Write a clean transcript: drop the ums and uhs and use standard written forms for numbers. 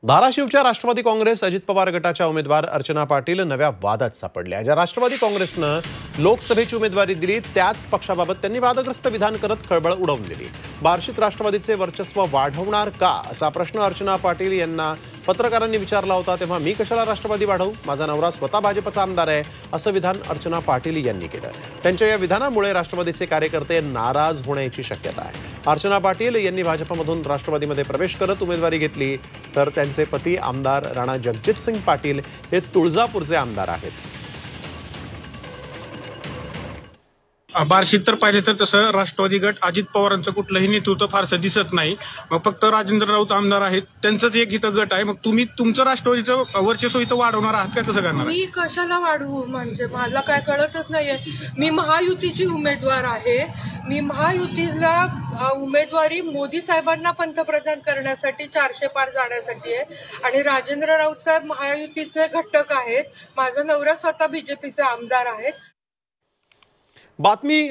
धाराशिवच्या राष्ट्रवादी काँग्रेस अजित पवार गटाच्या उमेदवार अर्चना पाटील नव्या वादात सापडल्या। ज्या राष्ट्रवादी काँग्रेसनं लोकसभेची उमेदवारी दिली त्याच पक्षाबाबत त्यांनी वादग्रस्त विधान करत खळबळ उडवून दिली। बार्शीत राष्ट्रवादीचे वर्चस्व वाढवणार का असा प्रश्न अर्चना पाटील यांना पत्रकारांनी विचारला होता। तेव्हा मी कशाला राष्ट्रवादी वाढवू, माझा नवरा स्वतः भाजपचा आमदार आहे असं विधान अर्चना पाटील यांनी केलं। त्यांच्या या विधानामुळे राष्ट्रवादीचे कार्यकर्ते नाराज होण्याची शक्यता आहे। अर्चना पाटील यांनी भाजपमधून राष्ट्रवादीमध्ये प्रवेश करत उमेदवारी घेतली तर त्यांचे पती आमदार राणा जगजितसिंग पाटील हे तुळजापूरचे आमदार आहेत। बार्शीत तर पाहिले तर तसं राष्ट्रवादी गट अजित पवारांचं कुठलंही नेतृत्व फारसं दिसत नाही। मग फक्त राजेंद्र राऊत आमदार आहेत, त्यांचंच एक इथं गट आहे। मग तुम्ही तुमचं राष्ट्रवादीचं वर्चस्व इथं वाढवणार आहात का, कसं करणार? मी कशाला वाढवू, म्हणजे मला काय कळतच नाहीये। मी महायुतीची उमेदवार आहे। मी महायुतीला उमेदवारी मोदी साहेबांना पंतप्रधान करण्यासाठी 400 पार जाण्यासाठी आहे आणि राजेंद्र राऊत साहेब महायुतीचे घटक आहेत। माझा नवरा स्वतः बीजेपीचे आमदार आहेत। बातमी